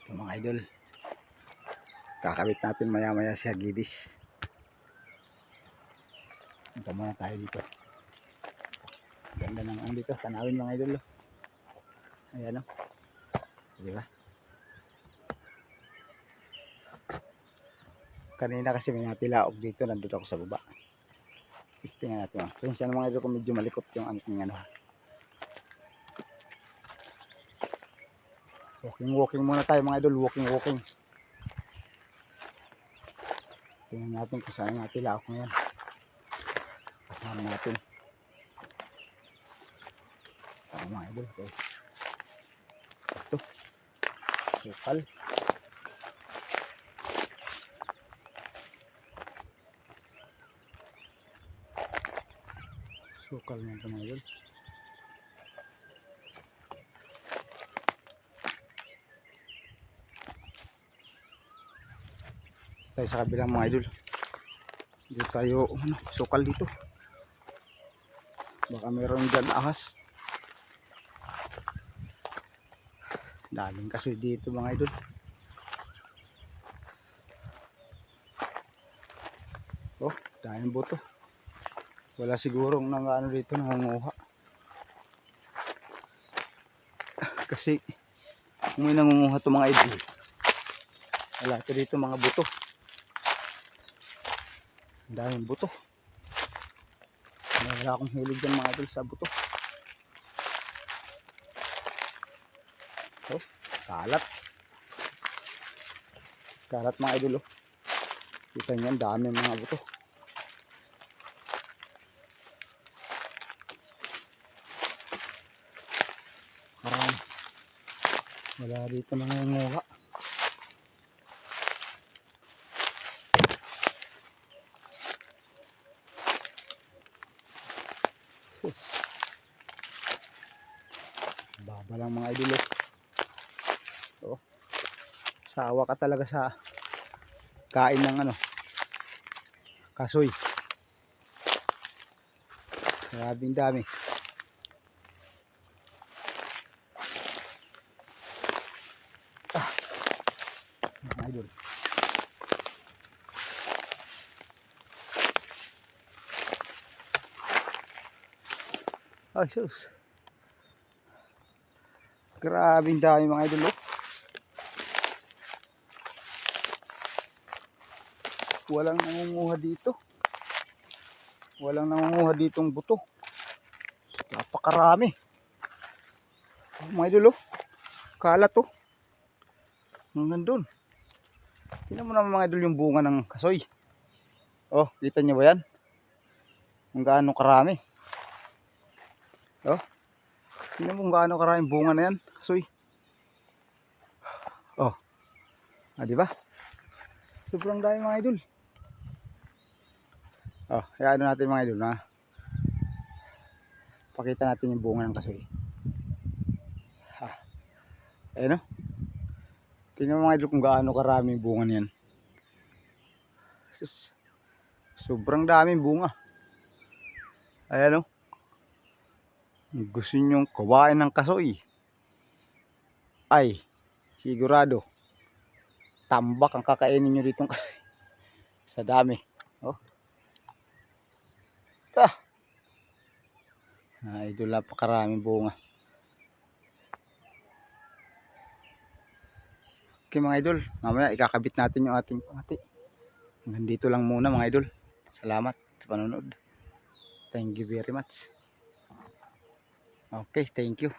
Ito mga idol, kakabit natin maya maya sa gibis. Punta muna tayo dito. Ganda ng ang dito, tanawin mga idol. Ayan o, diba? Kanina kasi may natilaog dito, nandun ako sa baba. Tingnan natin o. Kaya siya mga idol kung medyo malikot yung ano. Walking muna tayo mga idol, walking. Tingnan natin kung saan natilaog ngayon. Kasama natin. Mga idol, okay. Ito, sukal. Sukal nga ito mga idol. Tayo sa kabilang mga idol. Dito tayo, sukal dito. Baka meron dyan ahas. Daming kasoy dito mga idol. Oh, daming buto. Wala sigurong nang ano dito nangunguha. Kasi kung may nangunguha to mga idol, wala ito dito mga buto. Daming buto. Wala akong hilig dyan mga idol sa buto. Oh, kalat mga idol. Oh, kita nyo, dami mga buto. Wala dito nangunguha. Baba lang mga idol. Oh, sawa ka talaga sa kain ng ano, kasoy. Grabing dami. Mga idol. Ay sus. Grabing dami mga idol. Walang nangunguha dito. Walang nangunguha ditong buto. Napakarami. Mga idol, kalat to. Nandun. Tingnan mo naman mga idol yung bunga ng kasoy. Oh, kita nyo ba yan? Kung gaano karami. Oh, tingnan mo kung gaano karaming bunga na yan, kasoy. Oh, diba? Sobrang dami mga idol. Oh, hayaan natin mga idol na pakita natin yung bunga ng kasoy. Ayan o. Tingnan mo mga idol kung gaano karaming bunga niyan. Sobrang daming bunga. Ayan o. Gusto nyong kawain ng kasoy, ay sigurado tambak ang kakainin nyo dito sa dami. Oh, idol, napakaraming bunga. Okay mga idol, mamaya ikakabit natin yung ating pangati. Hanggang dito lang muna mga idol. Salamat sa panonood. Thank you very much. Okay, thank you.